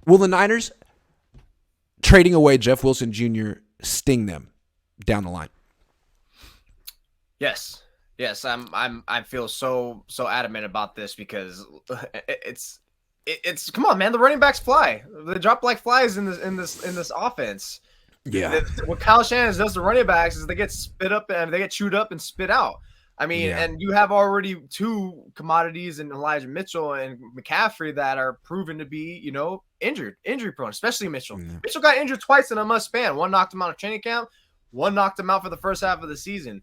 will the Niners trading away Jeff Wilson Jr. sting them down the line? Yes. I feel so adamant about this because it's come on, man. The running backs fly. They drop like flies in this offense. Yeah. What Kyle Shanahan does to running backs is they get spit up and they get chewed up and spit out. I mean, and you have already two commodities in Elijah Mitchell and McCaffrey that are proven to be, injury prone, especially Mitchell. Yeah. Mitchell got injured twice in a month span. One knocked him out of training camp. One knocked him out for the first half of the season.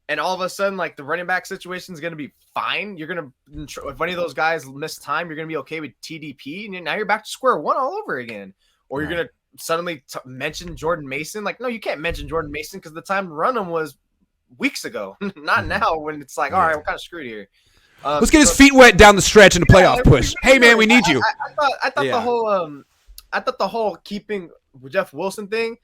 And all of a sudden, like, the running back situation is going to be fine. You're going to, if any of those guys miss time, you're going to be okay with TDP. And now you're back to square one all over again. Or you're going to suddenly mention Jordan Mason. Like, no, you can't mention Jordan Mason because the time to run him was weeks ago, not now when it's like, all right, we're kind of screwed here. Let's get his feet wet down the stretch in the playoff push. Hey, man, we need you. I thought the whole keeping Jeff Wilson thing,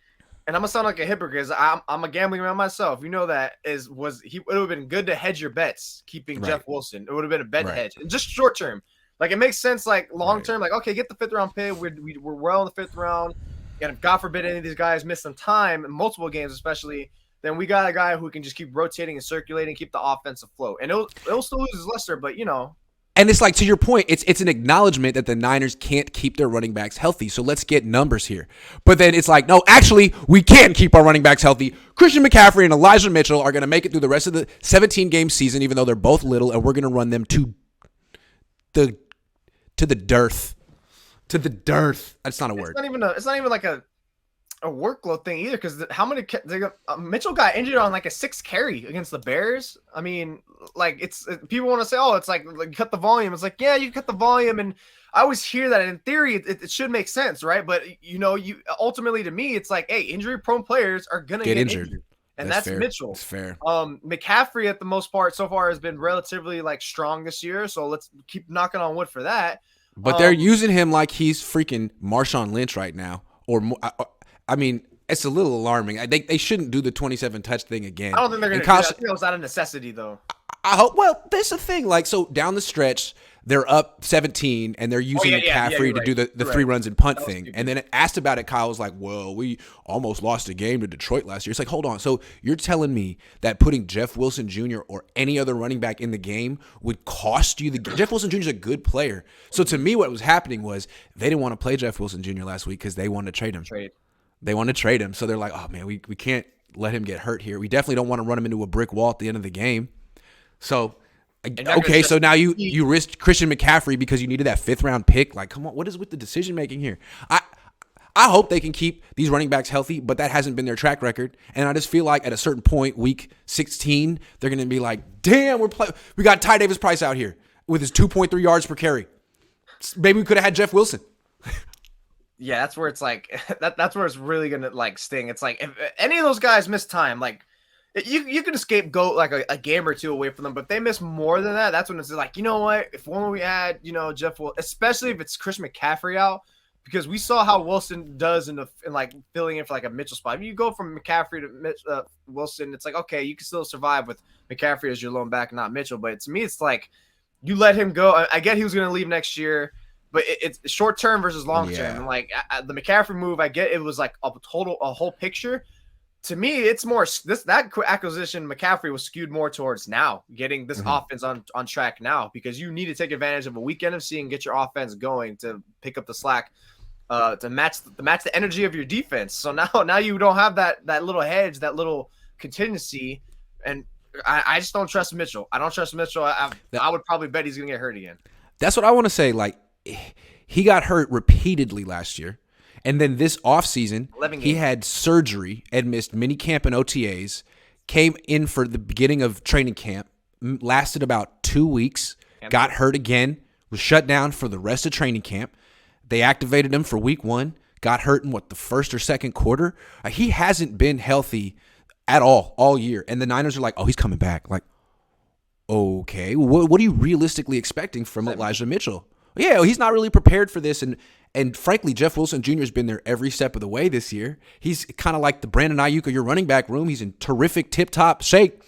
and I'm gonna sound like a hypocrite because I'm a gambling man myself. You know that it would have been good to hedge your bets keeping Jeff Wilson. It would have been a bet hedge, and just short term. Like, it makes sense. Like, long term, like, okay, get the 5th round pick. We're well in the 5th round, and if God forbid any of these guys miss some time, in multiple games especially, then we got a guy who can just keep rotating and circulating, keep the offense afloat. And it'll still lose his luster, but And it's like, to your point, it's an acknowledgement that the Niners can't keep their running backs healthy. So let's get numbers here. But then it's like, no, actually, we can keep our running backs healthy. Christian McCaffrey and Elijah Mitchell are going to make it through the rest of the 17-game season, even though they're both little, and we're going to run them to the dearth. To the dearth. That's not a word. It's not even like a workload thing either, because Mitchell got injured on like a 6 carry against the Bears. I mean, like, people want to say, oh, it's like cut the volume. It's like, yeah, you cut the volume, and I always hear that. In theory, it should make sense, right? But you ultimately, to me, it's like, hey, injury-prone players are gonna get injured. And that's fair. Mitchell. That's fair. McCaffrey, at the most part, so far has been relatively like strong this year. So let's keep knocking on wood for that. But they're using him like he's freaking Marshawn Lynch right now, or I mean, it's a little alarming. They shouldn't do the 27-touch thing again. I don't think they're going to do that. I think it was out of necessity, though. I hope. Well, there's the thing. Like, so down the stretch, they're up 17, and they're using McCaffrey to do the 3 runs and punt thing. And then asked about it, Kyle was like, well, we almost lost a game to Detroit last year. It's like, hold on. So you're telling me that putting Jeff Wilson Jr. or any other running back in the game would cost you the game? Jeff Wilson Jr. is a good player. So to me, what was happening was they didn't want to play Jeff Wilson Jr. last week because they wanted to trade him. They want to trade him. So they're like, oh, man, we can't let him get hurt here. We definitely don't want to run him into a brick wall at the end of the game. So, okay, so now you risked Christian McCaffrey because you needed that 5th-round pick. Like, come on, what is with the decision-making here? I hope they can keep these running backs healthy, but that hasn't been their track record. And I just feel like at a certain point, week 16, they're going to be like, damn, we got Ty Davis Price out here with his 2.3 yards per carry. Maybe we could have had Jeff Wilson. Yeah, that's where it's like that's where it's really gonna like sting. It's like if any of those guys miss time, like you can scapegoat like a game or two away from them, but if they miss more than that, that's when it's like, you know what? If when we had Jeff Wilson, especially if it's Christian McCaffrey out, because we saw how Wilson does in like filling in for like a Mitchell spot. If you go from McCaffrey to Wilson, it's like, okay, you can still survive with McCaffrey as your lone back, not Mitchell. But to me, it's like you let him go. I get he was gonna leave next year. But it's short term versus long term. And like the McCaffrey move, I get it was like a whole picture. To me, it's more that acquisition. McCaffrey was skewed more towards now getting this offense on track now, because you need to take advantage of a week NFC and get your offense going to pick up the slack to match the energy of your defense. So now you don't have that little hedge, that little contingency, and I just don't trust Mitchell. I don't trust Mitchell. I would probably bet he's gonna get hurt again. That's what I want to say. Like, he got hurt repeatedly last year. And then this offseason, he had surgery and missed mini camp and OTAs, came in for the beginning of training camp, lasted about 2 weeks, got hurt again, was shut down for the rest of training camp. They activated him for week 1, got hurt in the first or second quarter. He hasn't been healthy at all year. And the Niners are like, oh, he's coming back. Like, okay, what are you realistically expecting from Elijah Mitchell? Yeah, he's not really prepared for this, and frankly, Jeff Wilson Jr. has been there every step of the way this year. He's kind of like the Brandon Ayuk of your running back room. He's in terrific tip-top shape,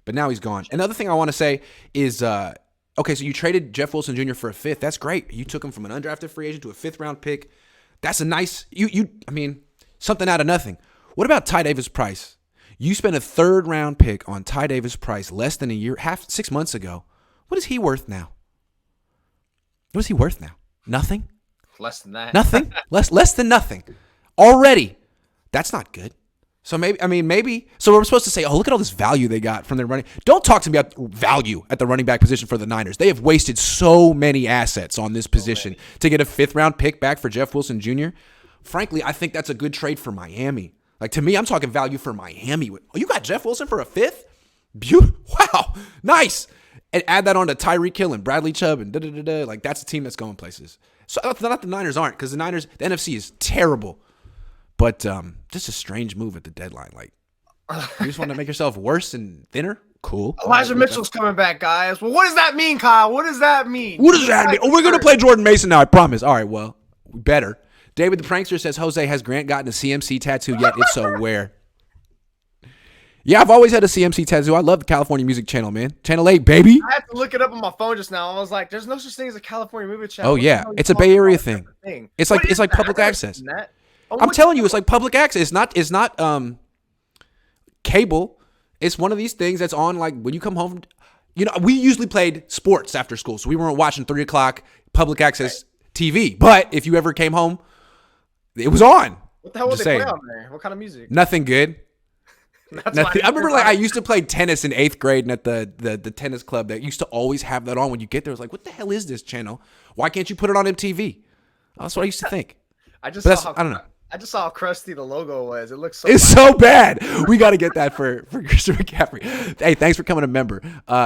but now he's gone. Another thing I want to say is, okay, so you traded Jeff Wilson Jr. for a 5th. That's great. You took him from an undrafted free agent to a 5th-round pick. That's a nice I mean, something out of nothing. What about Ty Davis Price? You spent a 3rd round pick on Ty Davis Price less than 6 months ago. What is he worth now? What is he worth now? Nothing? Less than that. Nothing? less than nothing. Already. That's not good. So maybe. So we're supposed to say, oh, look at all this value they got from their running. Don't talk to me about value at the running back position for the Niners. They have wasted so many assets on this position to get a 5th round pick back for Jeff Wilson Jr. Frankly, I think that's a good trade for Miami. Like, to me, I'm talking value for Miami. Oh, you got Jeff Wilson for a 5th? Beautiful. Wow. Nice. And add that on to Tyreek Hill and Bradley Chubb and da-da-da-da. Like, that's a team that's going places. So not the Niners aren't, because the NFC is terrible. But just a strange move at the deadline. Like, you just want to make yourself worse and thinner? Cool. Elijah Mitchell's coming back, guys. Well, what does that mean, Kyle? What does that mean? What does that mean? Oh, we're going to play Jordan Mason now, I promise. All right, well, we better. David the Prankster says, Jose, has Grant gotten a CMC tattoo yet? If so, where? Yeah, I've always had a CMC tattoo. I love the California Music Channel, man. Channel 8, baby. I had to look it up on my phone just now. I was like, there's no such thing as a California Music Channel. Oh, yeah. It's a Bay Area thing. It's like public access. I'm telling you, it's like public access. It's not cable. It's one of these things that's on, like, when you come home. You know, we usually played sports after school, so we weren't watching 3 o'clock public access TV. But if you ever came home, it was on. What the hell would they play on there? What kind of music? Nothing good. Nothing. I remember, like, I used to play tennis in 8th grade, and at the tennis club, that used to always have that on when you get there. It was like, what the hell is this channel? Why can't you put it on MTV? That's what I used to think. I don't know. I just saw how crusty the logo was. It looks so. It's so bad. We got to get that for Christian McCaffrey. Hey, thanks for coming a member.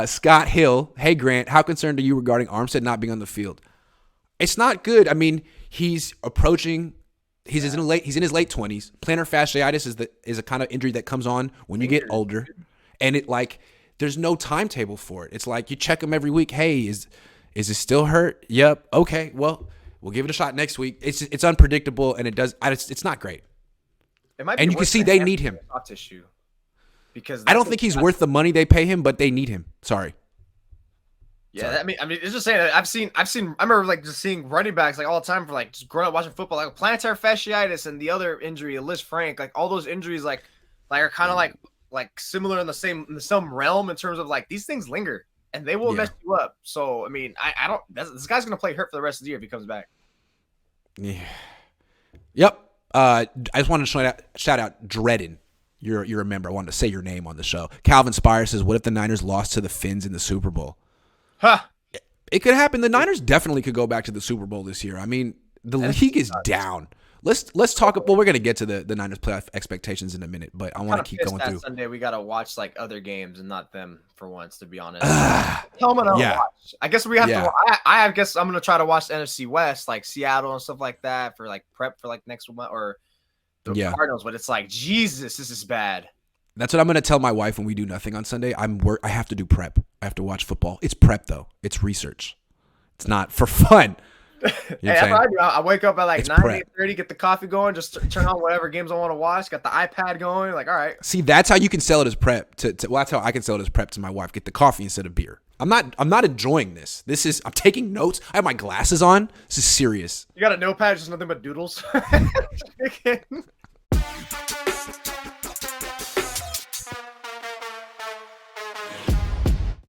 Scott Hill. Hey, Grant. How concerned are you regarding Armstead not being on the field? It's not good. I mean, he's approaching. He's in his late 20s. Plantar fasciitis is a kind of injury that comes on when you get older, and there's no timetable for it. It's like you check him every week. Hey, is it still hurt? Yep. Okay. Well, we'll give it a shot next week. It's unpredictable, and it's not great. It might be, and you can see they need him. Soft tissue, because I don't think he's worth the money they pay him, but they need him. Sorry. Yeah, sorry. I mean, it's just saying that I've seen. I remember, like, just seeing running backs, like, all the time for, like, just growing up watching football, like plantar fasciitis and the other injury, Liz Frank, like, all those injuries, like are kind of like similar in some realm in terms of, like, these things linger and they will mess you up. So I mean, I don't. This guy's gonna play hurt for the rest of the year if he comes back. Yeah. Yep. I just wanted to shout out Dredden. You're a member. I wanted to say your name on the show. Calvin Spire says, "What if the Niners lost to the Finns in the Super Bowl?" Huh. It could happen. The Niners definitely could go back to the Super Bowl this year. I mean, the league is down. Let's talk. Well, we're gonna get to the Niners playoff expectations in a minute, but I want to keep going through. Sunday we gotta watch, like, other games and not them for once. To be honest, tell them to watch. I guess we have to. I guess I'm gonna try to watch the NFC West, like Seattle and stuff like that, for, like, prep for, like, next month, or the Cardinals. But it's like, Jesus, this is bad. That's what I'm going to tell my wife when we do nothing on Sunday. I have to do prep. I have to watch football. It's prep, though. It's research. It's not for fun. You know that's what I do. I wake up at like 9:30, get the coffee going, just turn on whatever games I want to watch. Got the iPad going. Like, all right. See, that's how you can sell it as prep. Well, that's how I can sell it as prep to my wife. Get the coffee instead of beer. I'm not enjoying this. I'm taking notes. I have my glasses on. This is serious. You got a notepad, just nothing but doodles.